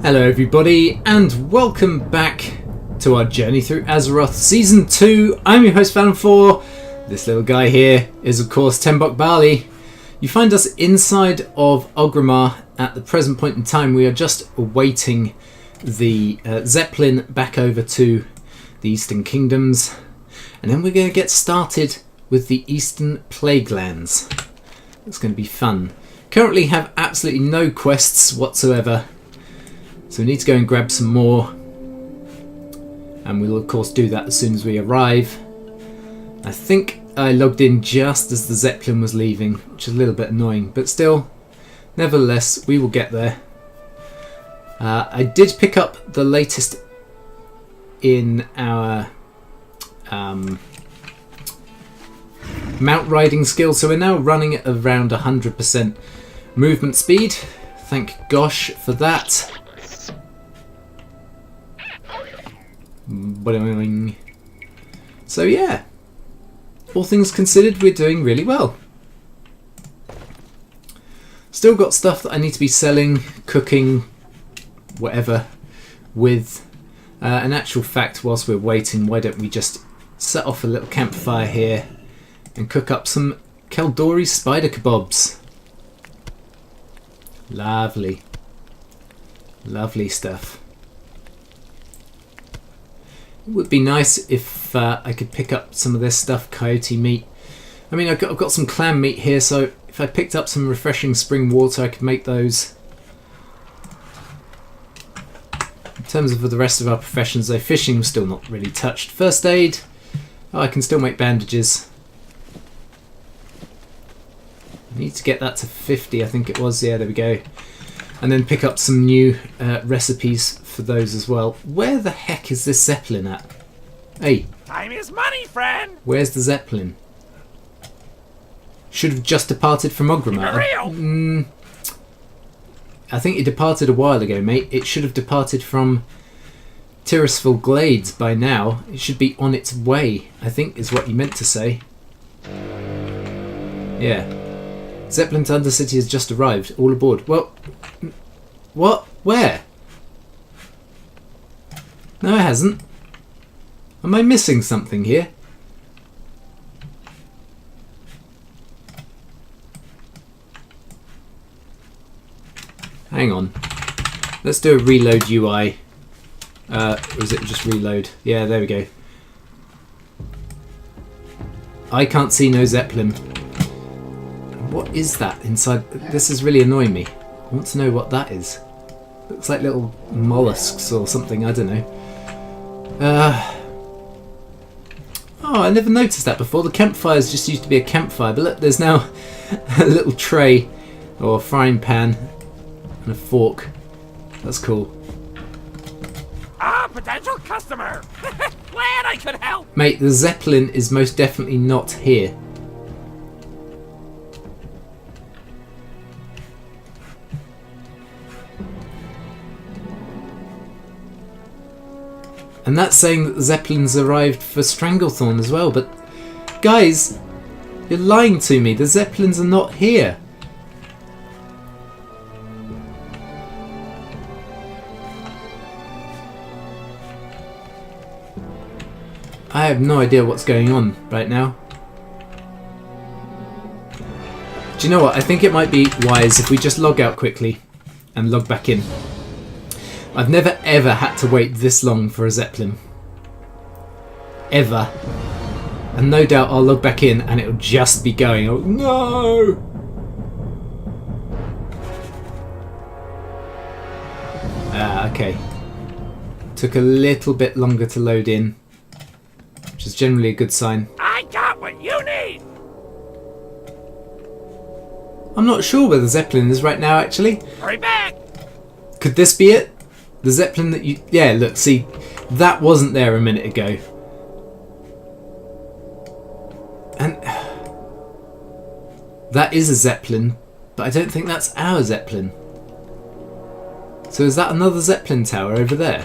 Hello everybody and welcome back to our journey through Azeroth Season 2. I'm your host Valenfor. This little guy here is of course Tembok Bali. You find us inside of Orgrimmar at the present point in time. We are just awaiting the Zeppelin back over to the Eastern Kingdoms, and then we're going to get started with the Eastern Plaguelands. It's going to be fun. Currently have absolutely no quests whatsoever, so we need to go and grab some more, and we'll of course do that as soon as we arrive. I think I logged in just as the Zeppelin was leaving, which is a little bit annoying, but still, nevertheless, we will get there. I did pick up the latest in our mount riding skill, so we're now running at around 100% movement speed. Thank gosh for that. So yeah, all things considered, we're doing really well. Still got stuff that I need to be selling, cooking, whatever with. In actual fact, whilst we're waiting, why don't we just set off a little campfire here and cook up some Keldori spider kebabs. Lovely. Lovely stuff. It would be nice if I could pick up some of this stuff, coyote meat. I mean, I've got some clam meat here, so if I picked up some refreshing spring water, I could make those. In terms of the rest of our professions, though, fishing was still not really touched. First aid, I can still make bandages. I need to get that to 50, I think it was. Yeah, there we go. And then pick up some new recipes for those as well. Where the heck is this Zeppelin at? Hey. Time is money, friend! Where's the Zeppelin? Should have just departed from Orgrimmar. I think it departed a while ago, mate. It should have departed from Tirisful Glades by now. It should be on its way, I think is what you meant to say. Yeah. Zeppelin to Undercity has just arrived. All aboard. Well, what? Where? No, it hasn't. Am I missing something here? Hang on. Let's do a reload UI. Or is it just reload? Yeah, there we go. I can't see no Zeppelin. What is that inside? This is really annoying me. I want to know what that is. Looks like little mollusks or something, I don't know. Oh, I never noticed that before. The campfires just used to be a campfire, but look, there's now a little tray or frying pan and a fork. That's cool. Ah, potential customer! Glad I could help! Mate, the Zeppelin is most definitely not here. And that's saying that the Zeppelin's arrived for Stranglethorn as well, but guys, you're lying to me. The Zeppelins are not here. I have no idea what's going on right now. Do you know what? I think it might be wise if we just log out quickly and log back in. I've never ever had to wait this long for a Zeppelin. Ever. And no doubt I'll log back in and it'll just be going, oh no! Okay. Took a little bit longer to load in, which is generally a good sign. I got what you need! I'm not sure where the Zeppelin is right now, actually. Hurry back! Could this be it? The Zeppelin that you... Yeah, look, see, that wasn't there a minute ago. And... That is a Zeppelin, but I don't think that's our Zeppelin. So is that another Zeppelin tower over there?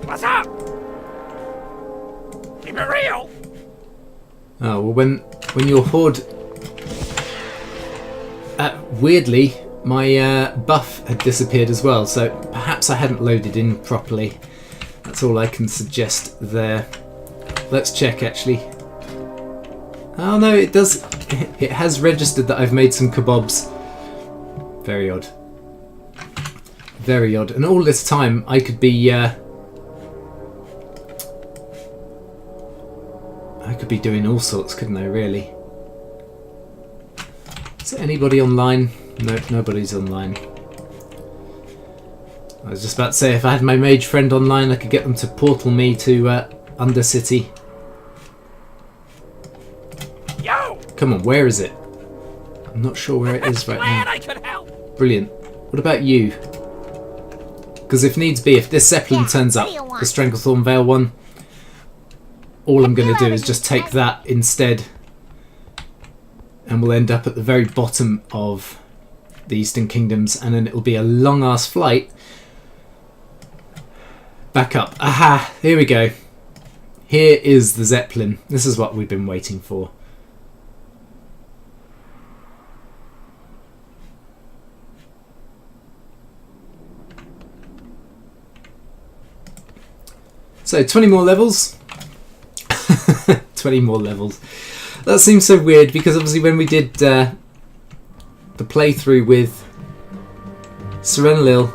What's up? For real? Oh, well, when your horde... weirdly, my buff had disappeared as well, so perhaps I hadn't loaded in properly. That's all I can suggest there. Let's check, actually. Oh no, it does... It has registered that I've made some kebabs. Very odd. Very odd. And all this time, I could be... I could be doing all sorts, couldn't I, really? Is there anybody online? No, nobody's online. I was just about to say, if I had my mage friend online, I could get them to portal me to Undercity. Yo! Come on, where is it? I'm not sure where it is right Glad now. I could help. Brilliant. What about you? Because if needs be, if this Zeppelin turns up, the Stranglethorn Vale one, all I'm going to do is just take that instead, and we'll end up at the very bottom of the Eastern Kingdoms, and then it'll be a long ass flight back up. Aha! Here we go. Here is the Zeppelin. This is what we've been waiting for. So 20 more levels. 20 more levels. That seems so weird because obviously when we did the playthrough with Serenlil,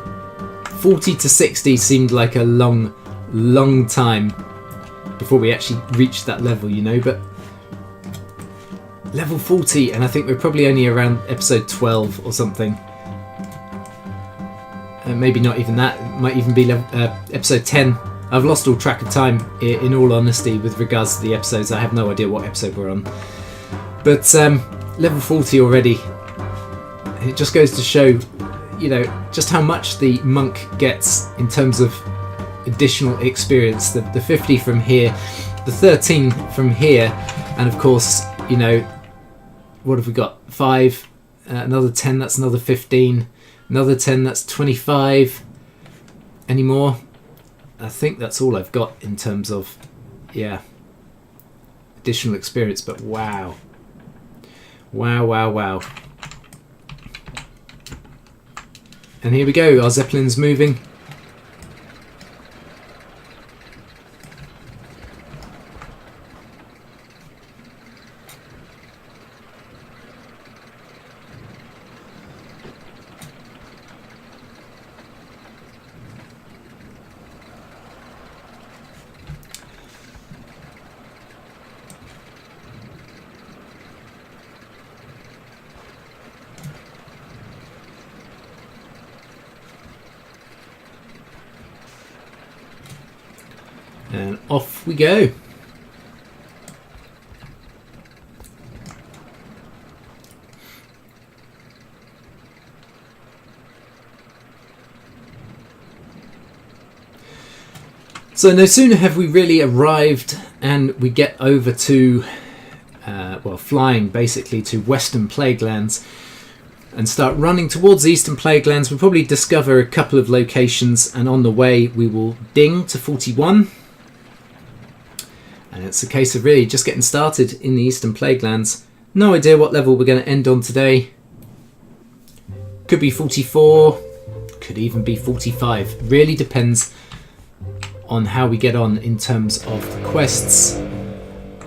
40 to 60 seemed like a long time before we actually reached that level, you know, but level 40, and I think we're probably only around episode 12 or something. Maybe not even that. It might even be episode 10. I've lost all track of time, in all honesty, with regards to the episodes. I have no idea what episode we're on. But level 40 already. And it just goes to show, you know, just how much the monk gets in terms of additional experience. The 50 from here, the 13 from here, and of course, you know, what have we got? 5, another 10, that's another 15, another 10, that's 25. Any more? I think that's all I've got in terms of, yeah, additional experience, but wow. Wow. And here we go, our Zeppelin's moving. And off we go. So no sooner have we really arrived and we get over to, well, flying basically to Western Plaguelands and start running towards the Eastern Plaguelands, we'll probably discover a couple of locations, and on the way we will ding to 41. And it's a case of really just getting started in the Eastern Plaguelands. No idea what level we're going to end on today. Could be 44, could even be 45. Really depends on how we get on in terms of the quests.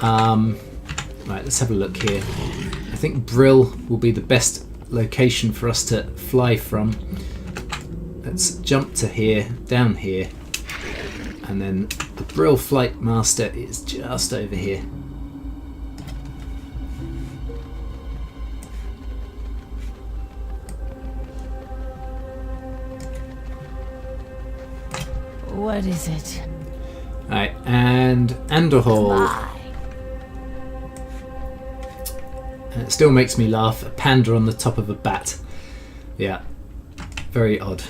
Right, let's have a look here. I think Brill will be the best location for us to fly from. Let's jump to here, down here, and then the Brill Flight Master is just over here. What is it? Alright, and Anderhall. And it still makes me laugh. A panda on the top of a bat. Yeah. Very odd.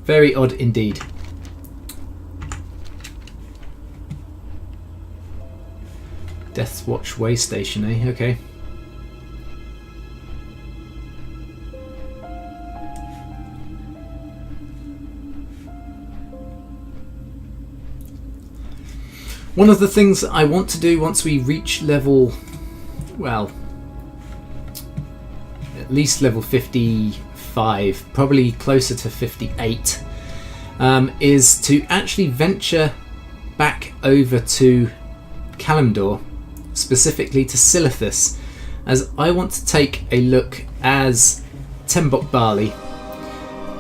Very odd indeed. Death's Watch Way Station, eh? Okay. One of the things I want to do once we reach level, well, at least level 55, probably closer to 58, is to actually venture back over to Kalimdor, specifically to Silithus, as I want to take a look as Tembok Bali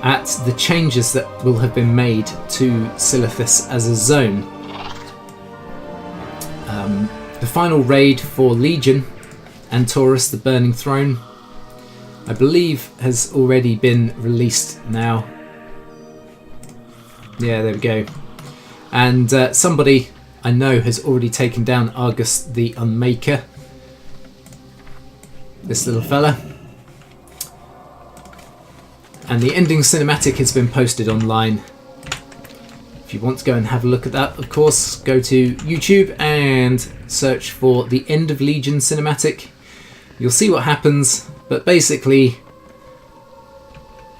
at the changes that will have been made to Silithus as a zone. The final raid for Legion and Taurus, the Burning Throne, I believe has already been released now. Yeah, there we go. And somebody I know has already taken down Argus the Unmaker. This little fella. And the ending cinematic has been posted online. If you want to go and have a look at that, of course, go to YouTube and search for the End of Legion cinematic. You'll see what happens, but basically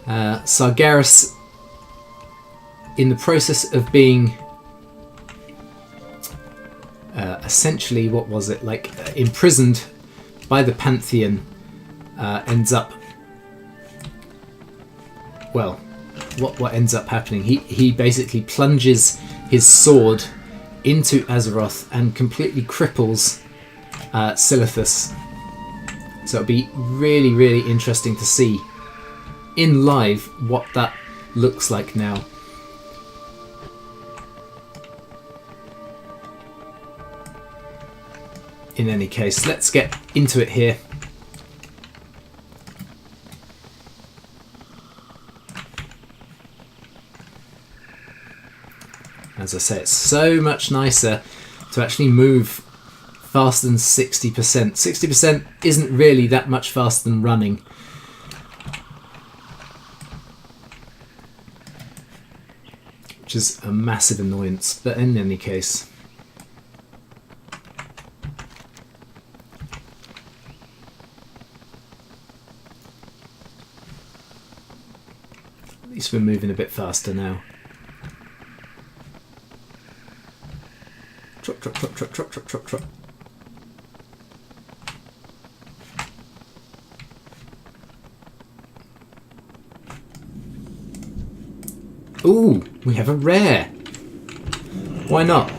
Sargeras, in the process of being essentially, what was it, like imprisoned by the Pantheon, ends up, well, what ends up happening, he basically plunges his sword into Azeroth and completely cripples Silithus. So it'll be really, really interesting to see in live what that looks like now. In any case, let's get into it here. As I say, it's so much nicer to actually move faster than 60%. 60% isn't really that much faster than running. Which is a massive annoyance, but in any case. At least we're moving a bit faster now. Trot, trot, trot, trot, trot, trot, trot, trot. Ooh, we have a rare. Why not?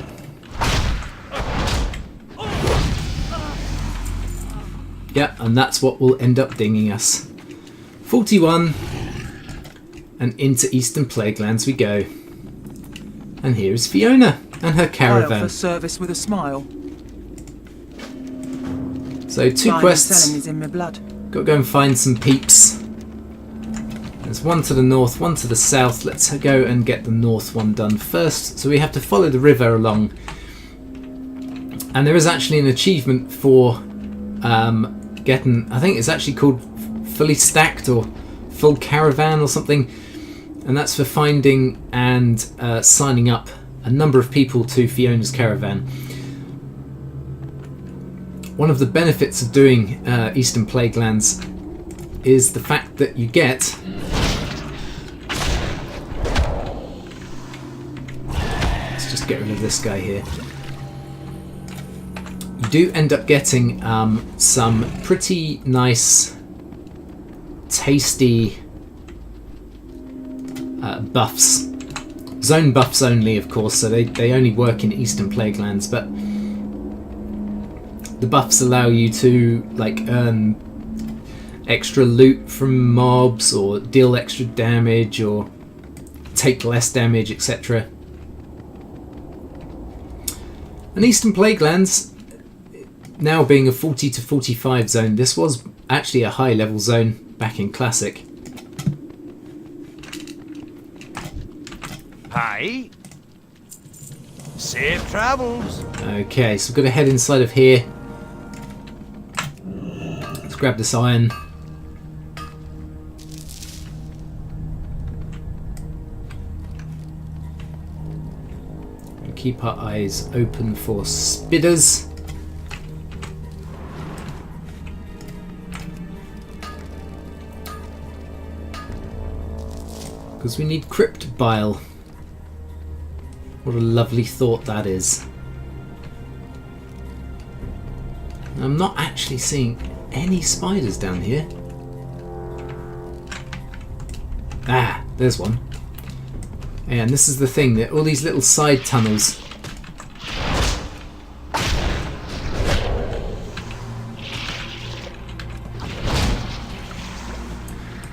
Yeah, and that's what will end up dinging us. 41, and into Eastern Plaguelands we go. And here is Fiona and her I caravan. offer service with a smile. So two Buying quests. and selling is in my blood. Got to go and find some peeps. There's one to the north, one to the south. Let's go and get the north one done first. So we have to follow the river along. And there is actually an achievement for getting, I think it's actually called fully stacked or full caravan or something. And that's for finding and signing up a number of people to Fiona's caravan. One of the benefits of doing Eastern Plaguelands is the fact that you get let's just get rid of this guy here. You do end up getting some pretty nice, tasty buffs. Zone buffs only, of course, so they only work in Eastern Plaguelands, but the buffs allow you to like earn extra loot from mobs or deal extra damage or take less damage, etc. And Eastern Plaguelands, now being a 40 to 45 zone, this was actually a high level zone back in Classic. Hi. Safe travels. Okay, so we've got to head inside of here. Let's grab this iron. And keep our eyes open for spidders. Because we need crypt bile. What a lovely thought that is. I'm not actually seeing any spiders down here. Ah, there's one. And this is the thing, that all these little side tunnels.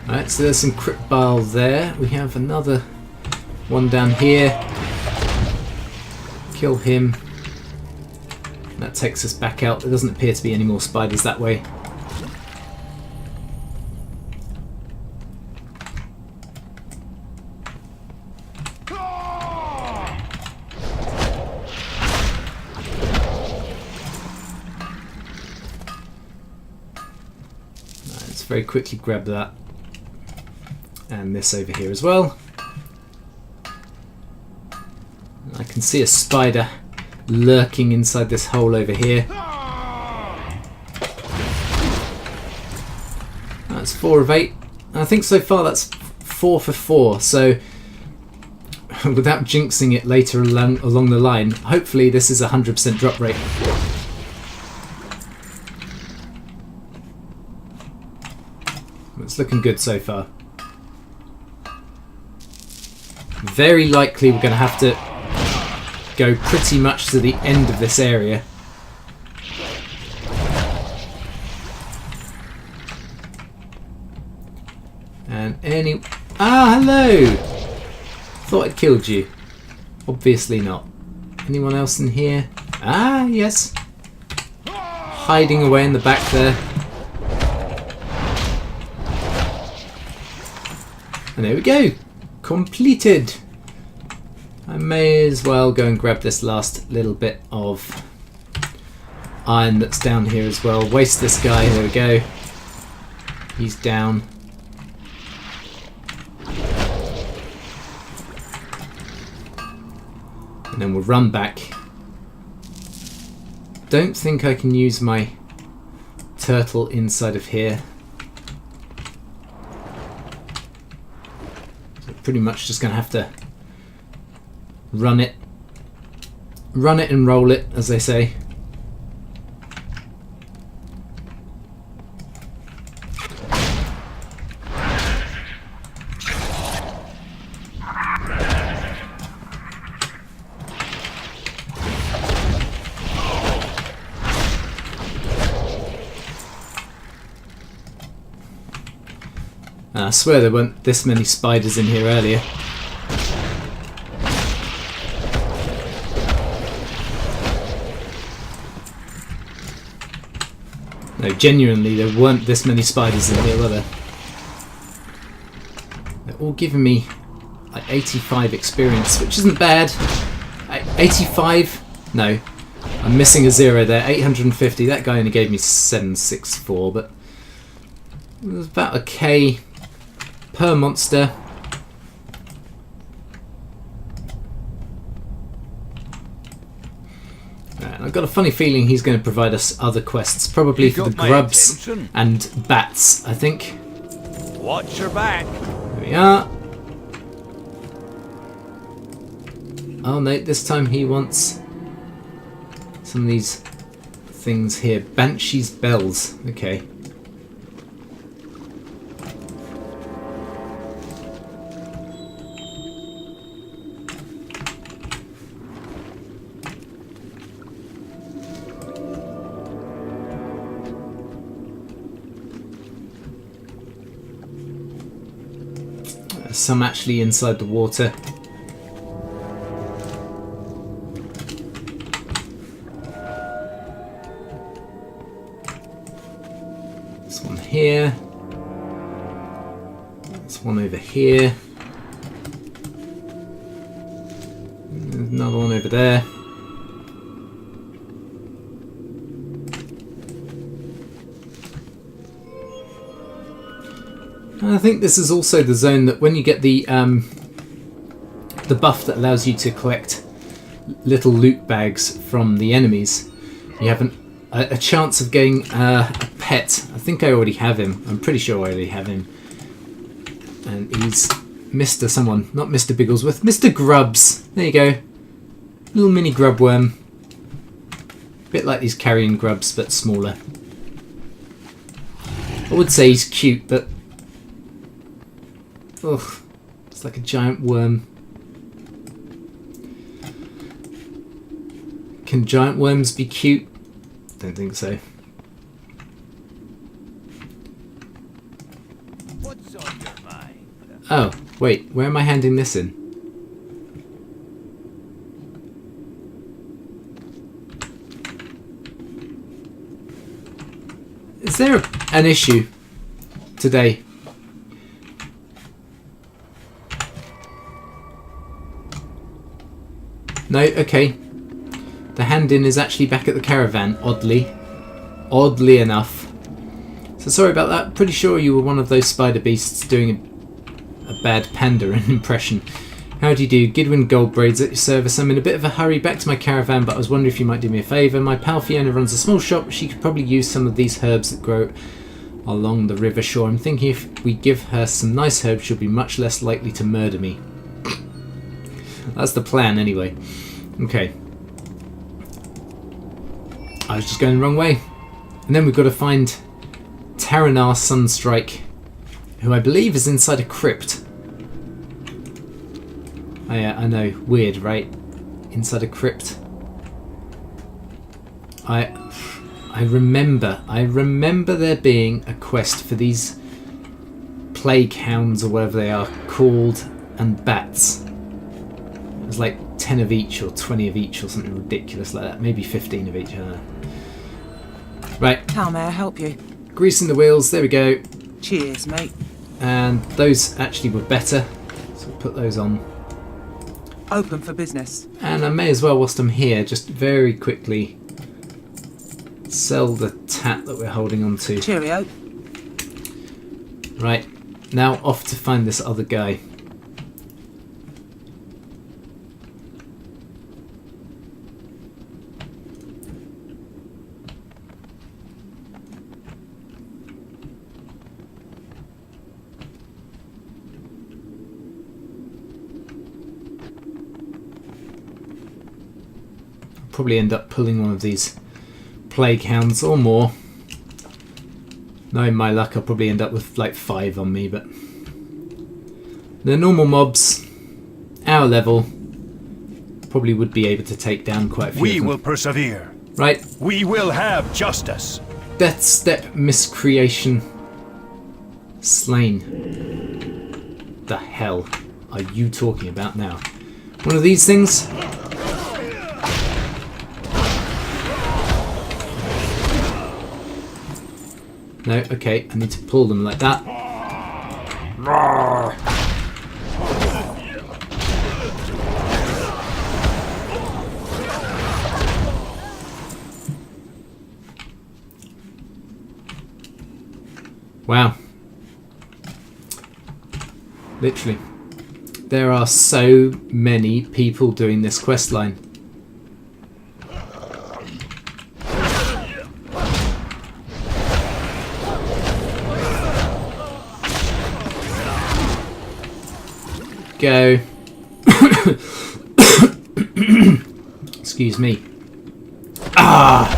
Alright, so there's some crypt bile there. We have another one down here. Kill him. That takes us back out. There doesn't appear to be any more spiders that way. Let's very quickly grab that. And this over here as well. I can see a spider lurking inside this hole over here. That's 4 of 8. I think so far that's 4 for 4. So without jinxing it later along the line, hopefully this is a 100% drop rate. It's looking good so far. Very likely we're going to have to go pretty much to the end of this area. And hello! Thought I'd killed you. Obviously not. Anyone else in here? Ah, yes. Hiding away in the back there. And there we go. Completed. I may as well go and grab this last little bit of iron that's down here as well. Waste this guy. There we go. He's down. And then we'll run back. Don't think I can use my turtle inside of here. So pretty much just going to have to run it and roll it, as they say. I swear there weren't this many spiders in here earlier. No, genuinely, there weren't this many spiders in here, were there? They're all giving me like 85 experience, which isn't bad. 85? No. I'm missing a 0 there. 850. That guy only gave me 764, but it was about a K per monster. I've got a funny feeling he's going to provide us other quests, probably for the grubs and bats, I think. Watch your back. Here we are. Oh no, this time he wants some of these things here. Banshee's bells. Okay. Some actually inside the water. This one here. This one over here. There's another one over there. I think this is also the zone that when you get the buff that allows you to collect little loot bags from the enemies, you have a chance of getting a pet. I think I already have him. I'm pretty sure I already have him. And he's Mr. someone, not Mr. Bigglesworth, Mr. Grubs. There you go. Little mini grub worm. Bit like these carrion grubs, but smaller. I would say he's cute, but... ugh, it's like a giant worm. Can giant worms be cute? Don't think so. What's on your mind? Oh, wait, where am I handing this in? Is there an issue today? No, okay. The hand-in is actually back at the caravan, oddly. Oddly enough. So sorry about that. Pretty sure you were one of those spider beasts doing a bad Pandaren impression. How do you do? Gidwin Goldbraids at your service. I'm in a bit of a hurry back to my caravan, but I was wondering if you might do me a favour. My pal Fiona runs a small shop. She could probably use some of these herbs that grow along the river shore. I'm thinking if we give her some nice herbs, she'll be much less likely to murder me. That's the plan, anyway. Okay. I was just going the wrong way. And then we've got to find Terranar Sunstrike, who I believe is inside a crypt. Oh yeah, I know. Weird, right? Inside a crypt. I remember there being a quest for these plague hounds or whatever they are called, and bats. It was like 10 of each or 20 of each or something ridiculous like that. Maybe 15 of each, I don't know. Right. How may I help you? Greasing the wheels, there we go. Cheers, mate. And those actually were better, so we'll put those on. Open for business. And I may as well, whilst I'm here, just very quickly sell the tat that we're holding on to. Cheerio. Right, now off to find this other guy. Probably end up pulling one of these plague hounds or more. Knowing my luck, I'll probably end up with like 5 on me, but the normal mobs, our level, probably would be able to take down quite a few. We will persevere. Right. We will have justice. Death Step Miscreation slain. The hell are you talking about now? One of these things? No, okay, I need to pull them like that. Roar. Wow. Literally. There are so many people doing this quest line. Go. Excuse me. Ah!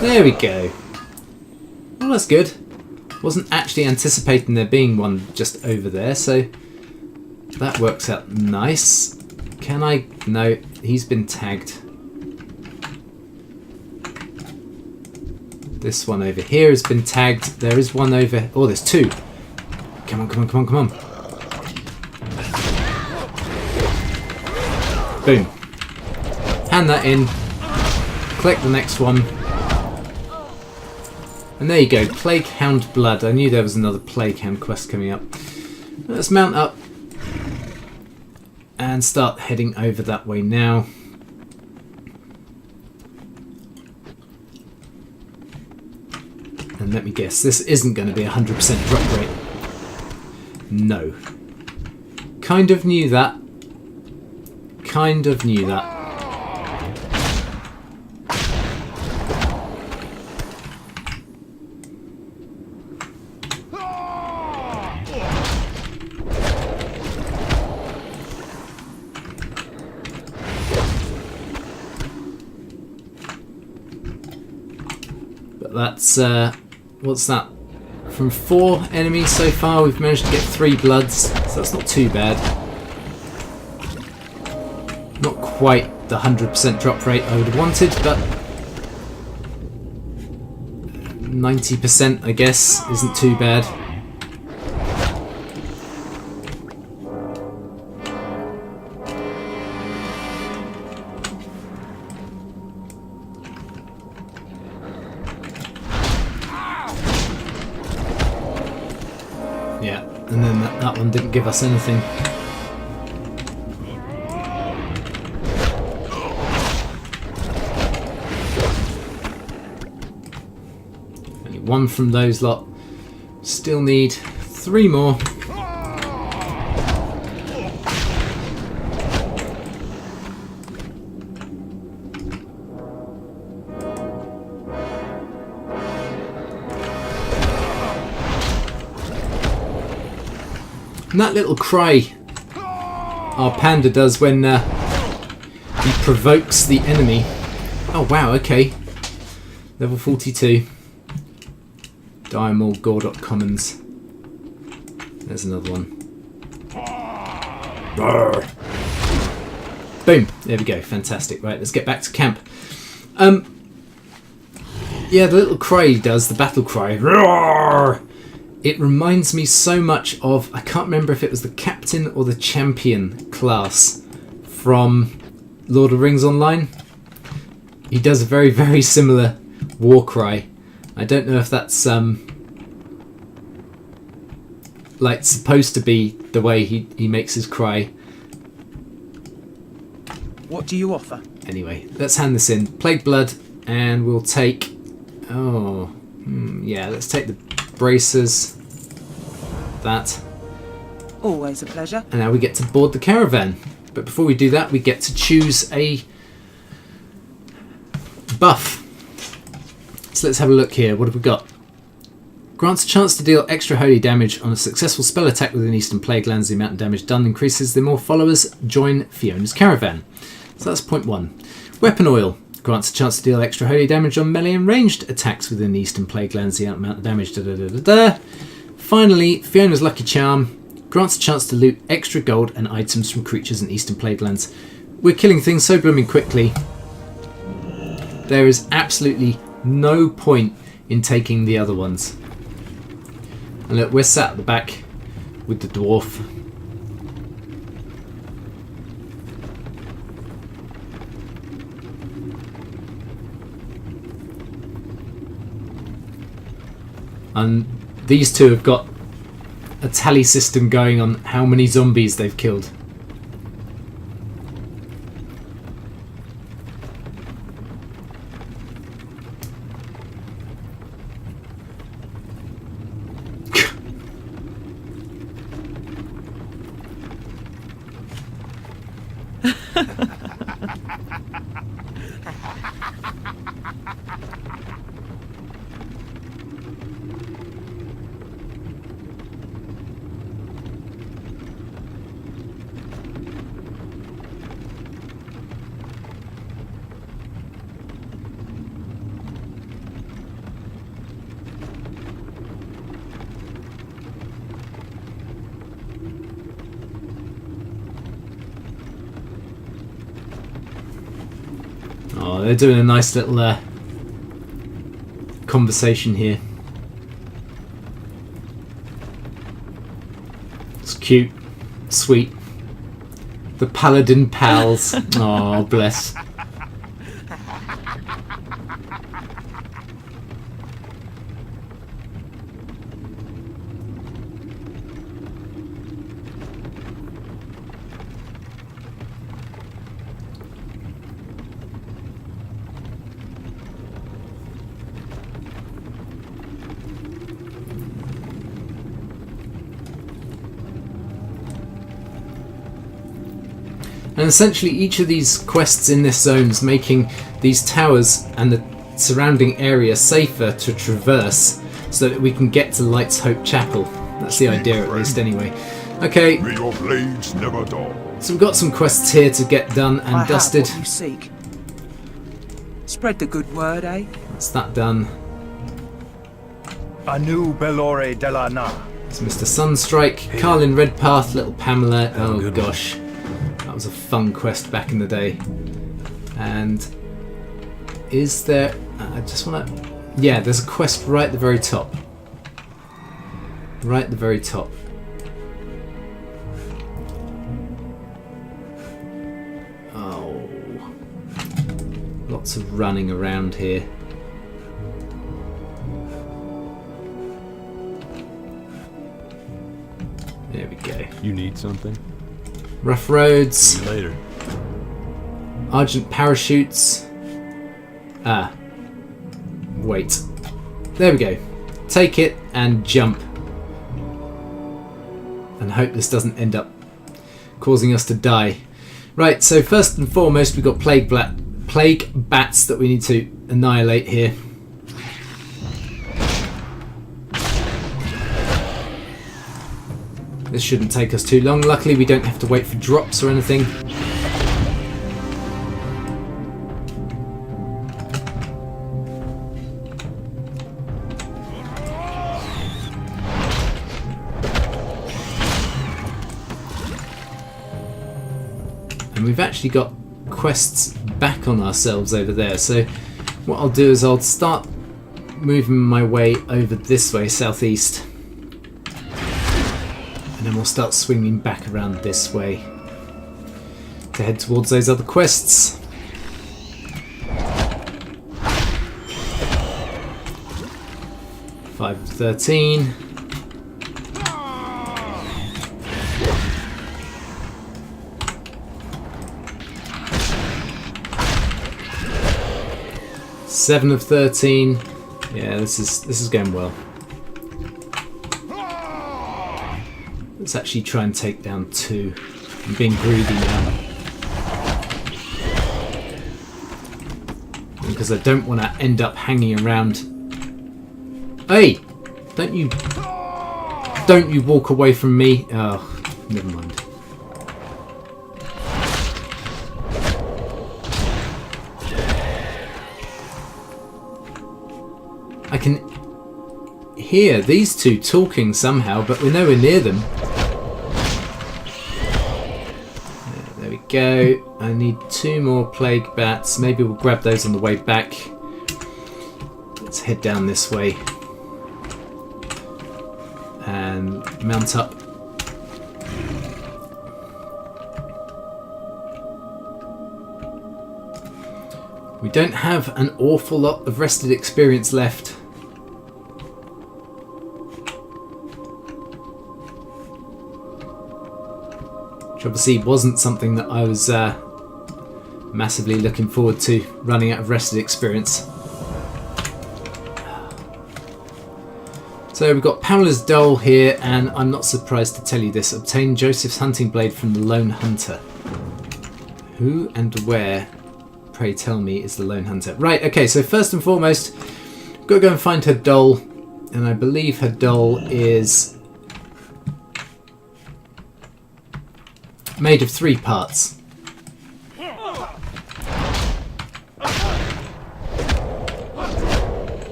There we go. Well, that's good. Wasn't actually anticipating there being one just over there, so that works out nice. Can I? No, he's been tagged. This one over here has been tagged. There is one over... oh, there's 2. Come on, come on, come on, come on. Boom. Hand that in. Collect the next one. And there you go. Plague Hound Blood. I knew there was another Plague Hound quest coming up. Let's mount up. And start heading over that way now. And let me guess, this isn't going to be 100% drop rate. No. Kind of knew that. Kind of knew that. That's what's that? From 4 enemies so far, we've managed to get 3 bloods, so that's not too bad. Not quite the 100% drop rate I would have wanted, but 90% I guess isn't too bad. Yeah, and then that one didn't give us anything. Only 1 from those lot. Still need 3 more. And that little cry our panda does when he provokes the enemy. Oh wow, okay. Level 42. Diamond Gordot Commons. There's another one. Roar. Boom. There we go. Fantastic. Right, let's get back to camp. Yeah, the little cry he does, the battle cry. Roar. It reminds me so much of, I can't remember if it was the captain or the champion class from Lord of the Rings Online. He does a very, very similar war cry. I don't know if that's like supposed to be the way he makes his cry. What do you offer? Anyway, let's hand this in. Plague Blood, and we'll take... Oh, yeah, let's take the bracers. That. Always a pleasure. And now we get to board the caravan. But before we do that, we get to choose a buff. So let's have a look here. What have we got? Grants a chance to deal extra holy damage on a successful spell attack within Eastern Plague Lands. The amount of damage done increases the more followers join Fiona's caravan. So that's point 1. Weapon oil. Grants a chance to deal extra holy damage on melee and ranged attacks within the Eastern Plague Lands. The amount of damage. Finally, Fiona's Lucky Charm. Grants a chance to loot extra gold and items from creatures in Eastern Plague Lands. We're killing things so blooming quickly. There is absolutely no point in taking the other ones. And look, we're sat at the back with the dwarf. And these two have got a tally system going on how many zombies they've killed. Oh, they're doing a nice little conversation here. It's cute, sweet. The Paladin pals. Oh, bless. And essentially each of these quests in this zone is making these towers and the surrounding area safer to traverse so that we can get to Light's Hope Chapel. That's the idea at least anyway. Okay, May your blades never dull. so we've got some quests here to get done and I dusted. have what you seek. Spread the good word, eh? That's that done. Anu Belore de la Na. It's Mr. Sunstrike, Carlin Redpath, Little Pamela. Oh gosh, that was a fun quest back in the day. And is there... I just want to... Yeah, there's a quest right at the very top. Right at the very top. Oh. Lots of running around here. There we go. You need something? Rough roads. See you later. Argent parachutes. Ah. Wait. There we go. Take it and jump. And hope this doesn't end up causing us to die. Right, so first and foremost we've got plague bats that we need to annihilate here. This shouldn't take us too long. Luckily we don't have to wait for drops or anything. And we've actually got quests back on ourselves over there. So what I'll do is I'll start moving my way over this way, southeast. And then we'll start swinging back around this way to head towards those other quests. Five of 13. Seven of 13. Yeah, this is going well. Let's actually try and take down 2. I'm being greedy now. Because I don't want to end up hanging around. Hey! Don't you walk away from me. Oh, never mind. I can hear these two talking somehow, but we're nowhere near them. There we go. I need 2 more plague bats. Maybe we'll grab those on the way back. Let's head down this way. And mount up. We don't have an awful lot of rested experience left. Which obviously wasn't something that I was massively looking forward to, running out of rested experience. So we've got Pamela's Dole here, and I'm not surprised to tell you this. Obtain Joseph's hunting blade from the Lone Hunter. Who and where, pray tell me, is the Lone Hunter? Right, okay, so first and foremost, I've got to go and find her Dole, and I believe her Dole is made of 3 parts.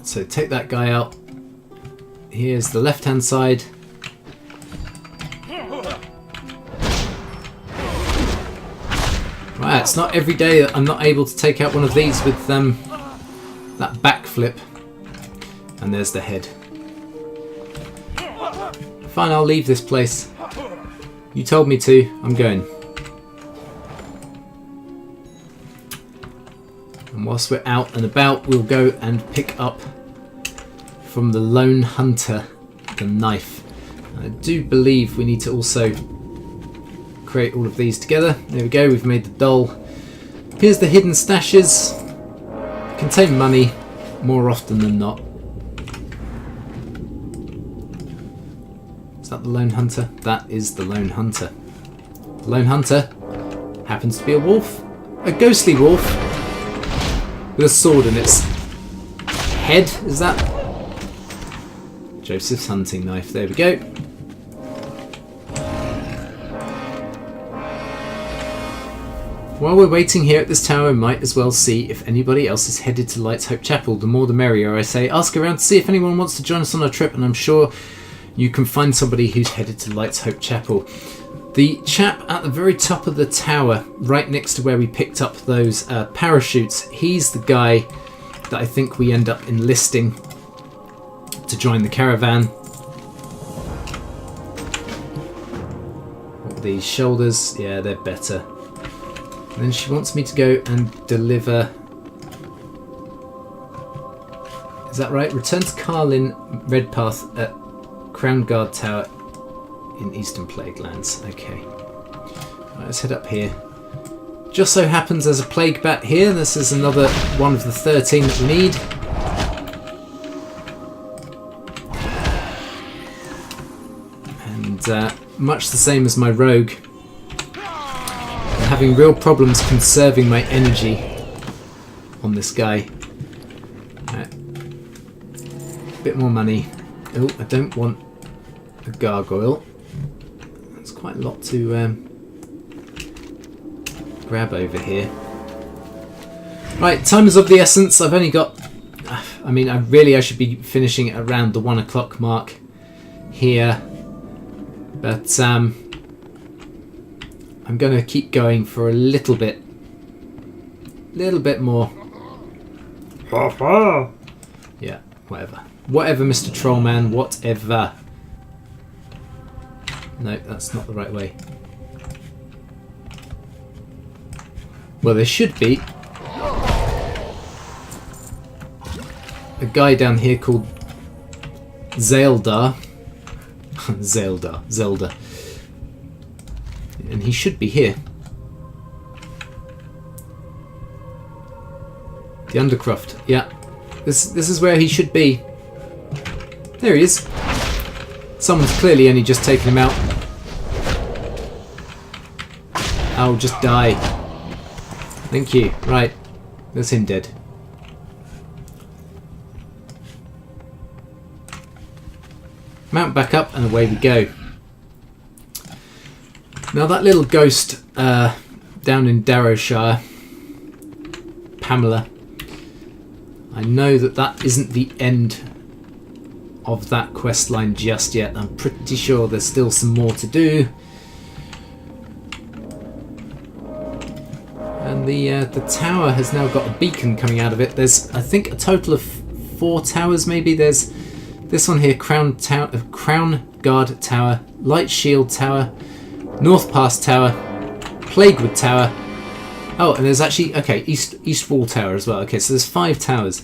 So take that guy out. Here's the left-hand side. Right, it's not every day that I'm not able to take out one of these with that backflip. And there's the head. Fine, I'll leave this place. You told me to. I'm going. And whilst we're out and about, we'll go and pick up from the Lone Hunter the knife. And I do believe we need to also create all of these together. There we go, we've made the doll. Here's the hidden stashes. Contain money more often than not. Is that the Lone Hunter? That is the Lone Hunter. The Lone Hunter happens to be a wolf. A ghostly wolf with a sword in its head. Is that Joseph's hunting knife? There we go. While we're waiting here at this tower, we might as well see if anybody else is headed to Light's Hope Chapel. The more the merrier, I say. Ask around to see if anyone wants to join us on our trip, and I'm sure you can find somebody who's headed to Light's Hope Chapel. The chap at the very top of the tower, right next to where we picked up those parachutes, he's the guy that I think we end up enlisting to join the caravan. What are these shoulders? Yeah, they're better. And then she wants me to go and deliver... Is that right? Return to Carlin Redpath at Crown Guard Tower in Eastern Plague Lands. Okay. Right, let's head up here. Just so happens there's a plague bat here. This is another one of the 13 that we need. And much the same as my rogue, I'm having real problems conserving my energy on this guy. Right. A bit more money. Oh, I don't want a gargoyle. That's quite a lot to grab over here. Right, time is of the essence. I've only got... I mean, I should be finishing at around the 1 o'clock mark here. But I'm going to keep going for a little bit. Little bit more. Yeah, whatever. Whatever, Mr. Trollman, whatever. No, that's not the right way. Well, there should be a guy down here called Zelda. Zelda. And he should be here. The Undercroft. Yeah. This is where he should be. There he is. Someone's clearly only just taken him out. Oh, just die. Thank you. Right. That's him dead. Mount back up and away we go. Now that little ghost down in Darrowshire, Pamela, I know that isn't the end of that quest line just yet. I'm pretty sure there's still some more to do. And the tower has now got a beacon coming out of it. There's, I think, a total of 4 towers maybe. There's this one here, Crown Guard Tower, Light Shield Tower, North Pass Tower, Plaguewood Tower. Oh, and there's actually, okay, East Wall Tower as well. Okay, so there's 5 towers.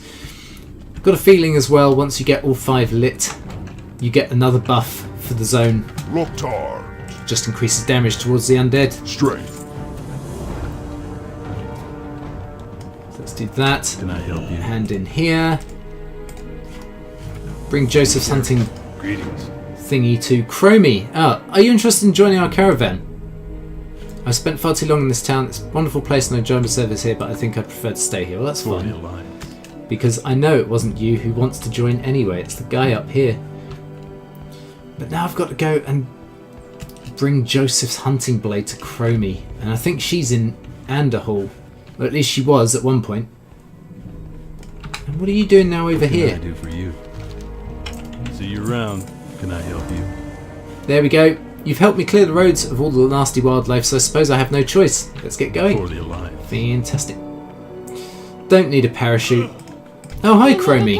Got a feeling as well, once you get all 5 lit, you get another buff for the zone. Loctard. Just increases damage towards the undead. Strength. So let's do that. Can I help you? Hand in here. Bring Joseph's hunting Greetings. thingy to Chromie. Are you interested in joining our caravan? I've spent far too long in this town. It's a wonderful place and I enjoy my service here, but I think I prefer to stay here. Well, that's For the fine. Alliance. Because I know it wasn't you who wants to join anyway. It's the guy up here. But now I've got to go and bring Joseph's hunting blade to Chromie. And I think she's in Anderhall. Or at least she was at one point. And what are you doing now over What here? can I do for you? See you around. Can I help you? There we go. You've helped me clear the roads of all the nasty wildlife, so I suppose I have no choice. Let's get going. For the Alliance. Fantastic. Don't need a parachute. Oh, hi, Chromie.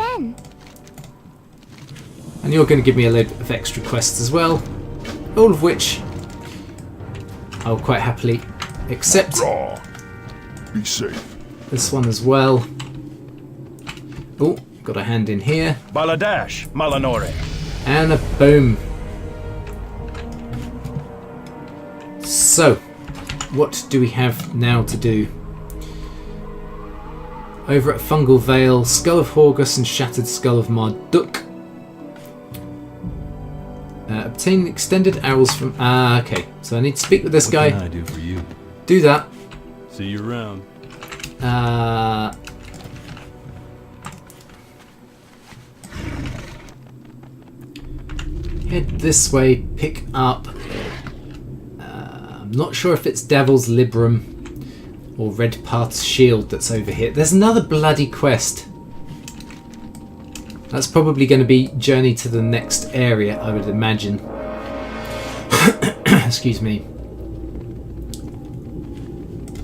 And you're going to give me a load of extra quests as well. All of which I'll quite happily accept. Raw. Be safe. This one as well. Oh, got a hand in here. Baladash, Malanore. And a boom. So, what do we have now to do? Over at Fungal Vale, Skull of Horgus and Shattered Skull of Marduk. Obtain extended arrows from... okay. So I need to speak with this guy. What can I do for you? Do that. See you around. Head this way, pick up... I'm not sure if it's Devil's Librum. or Red Path's shield that's over here. There's another bloody quest. That's probably going to be journey to the next area, I would imagine. Excuse me.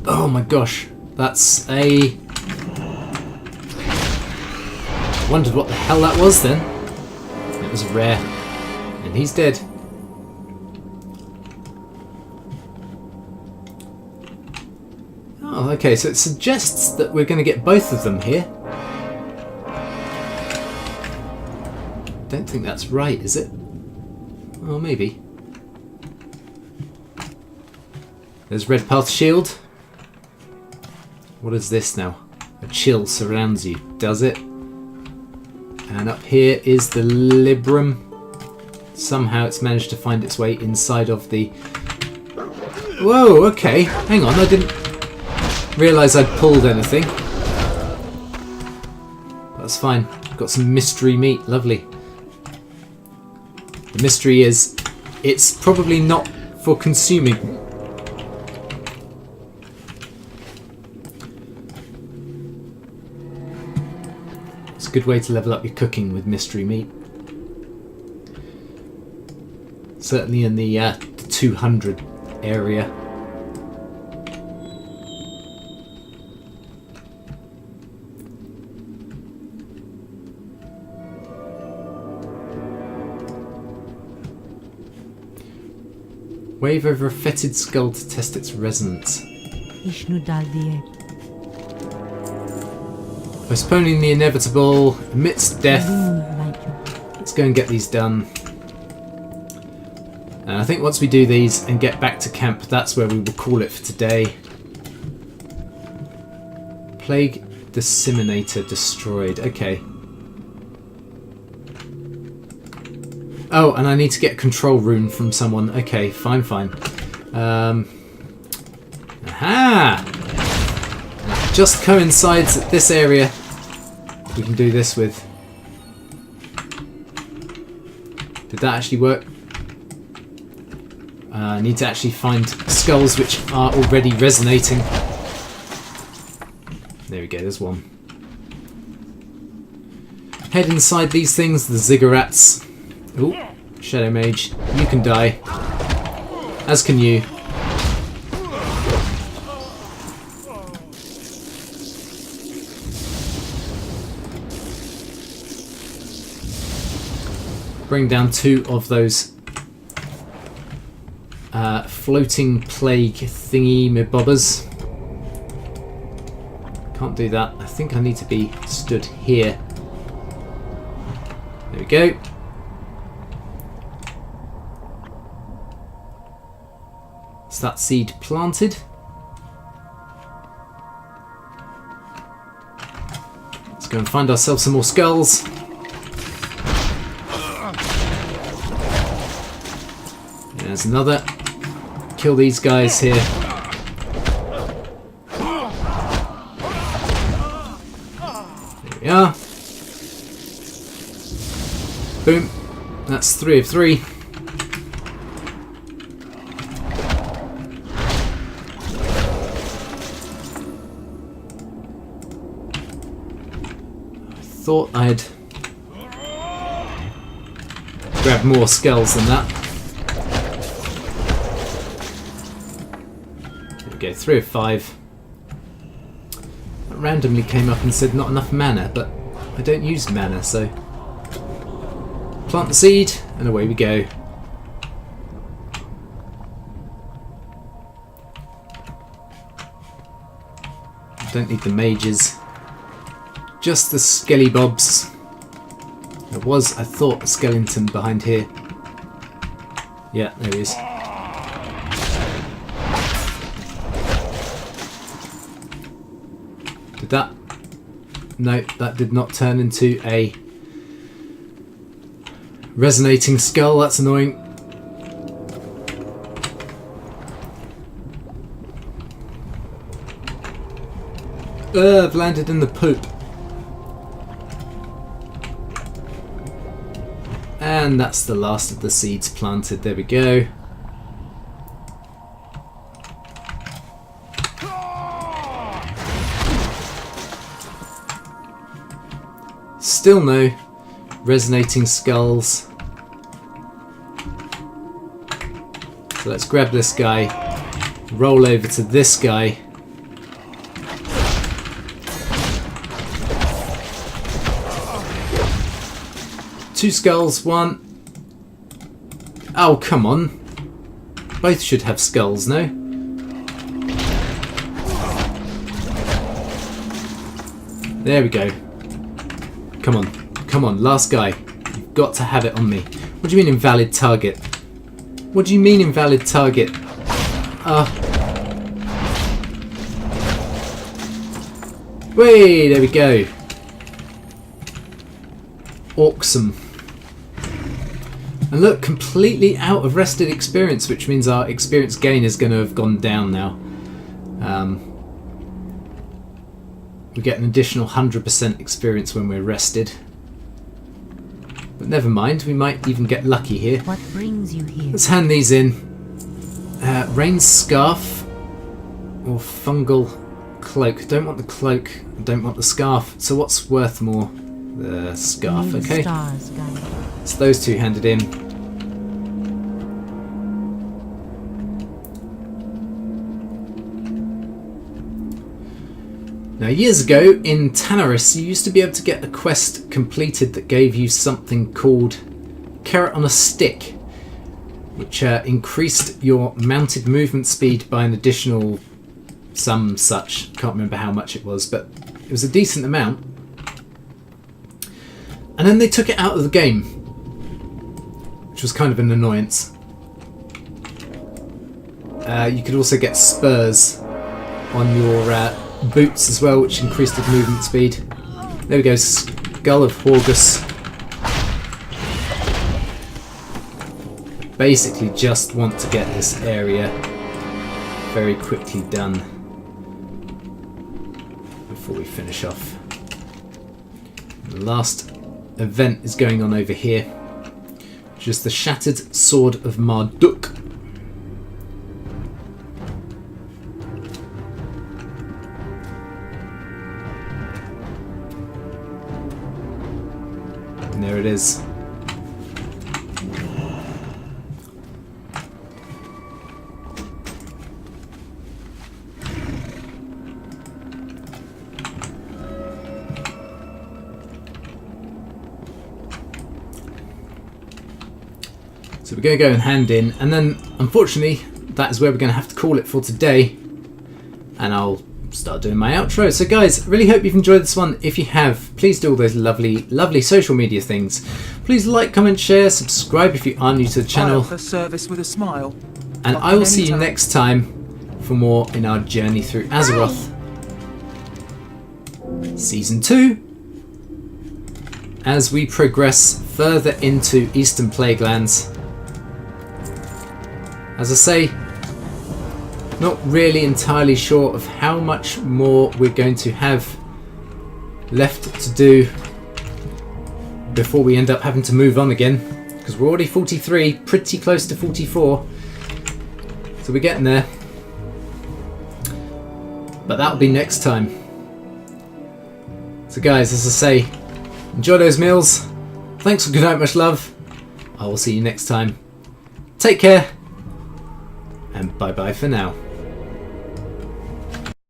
Oh my gosh, that's a... Wondered what the hell that was then. It was rare. And he's dead. Oh, okay, so it suggests that we're going to get both of them here. Don't think that's right, is it? Oh, maybe. There's Red Path Shield. What is this now? A chill surrounds you, does it? And up here is the Librum. Somehow it's managed to find its way inside of the... Whoa, okay. Hang on, I didn't realise I'd pulled anything. That's fine. Got some mystery meat. Lovely. The mystery is it's probably not for consuming. It's a good way to level up your cooking with mystery meat. Certainly in the 200 area. Wave over a fetid skull to test its resonance. Postponing the inevitable amidst death. Let's go and get these done. And I think once we do these and get back to camp, that's where we will call it for today. Plague Disseminator destroyed. Okay. Oh, and I need to get a control rune from someone. Okay, fine, fine. Aha! That just coincides that this area we can do this with. Did that actually work? I need to actually find skulls which are already resonating. There we go, there's one. Head inside these things, the ziggurats. Ooh, Shadow Mage, you can die. As can you. Bring down 2 of those floating plague thingy bobbers. Can't do that. I think I need to be stood here. There we go. Is that seed planted? Let's go and find ourselves some more skulls. There's another. Kill these guys here. There we are. Boom. That's 3 of 3. Thought I'd grab more skulls than that. There we go, 3 of 5. That randomly came up and said not enough mana, but I don't use mana, so plant the seed and away we go. Don't need the mages. Just the skelly bobs. There was, I thought, a skeleton behind here. Yeah, there he is. Did that? No, that did not turn into a resonating skull. That's annoying. I've landed in the poop. And that's the last of the seeds planted. There we go. Still no resonating skulls. So let's grab this guy, roll over to this guy. Two skulls, one. Oh, come on. Both should have skulls, no? There we go. Come on. Come on, last guy. You've got to have it on me. What do you mean invalid target? What do you mean invalid target? Wait, there we go. Awesome. And look, completely out of rested experience, which means our experience gain is going to have gone down now. We get an additional 100% experience when we're rested. But never mind, we might even get lucky here. What brings you here? Let's hand these in. Rain's Scarf or Fungal Cloak. Don't want the cloak, don't want the scarf. So what's worth more? The scarf, May the okay. stars guide. So those two handed in. Now, years ago in Tanaris, you used to be able to get a quest completed that gave you something called Carrot on a Stick, which increased your mounted movement speed by an additional some such. Can't remember how much it was, but it was a decent amount. And then they took it out of the game, which was kind of an annoyance. You could also get spurs on your boots as well, which increased the movement speed. There we go, Skull of Horgus. Basically just want to get this area very quickly done before we finish off. The last event is going on over here, which is the Shattered Sword of Marduk. And there it is. So we're going to go and hand in, and then unfortunately that is where we're going to have to call it for today, and I'll start doing my outro. So guys, really hope you've enjoyed this one. If you have, please do all those lovely social media things. Please like, comment, share, subscribe if you are new to the I channel, offer service with a smile. and I will see you next time for more in our journey through Azeroth Season 2, as we progress further into Eastern Plaguelands. As I say, not really entirely sure of how much more we're going to have left to do before we end up having to move on again, because we're already 43, pretty close to 44, so we're getting there. But that'll be next time. So guys, as I say, enjoy those meals. Thanks for good night, much love. I will see you next time. Take care. And bye bye for now.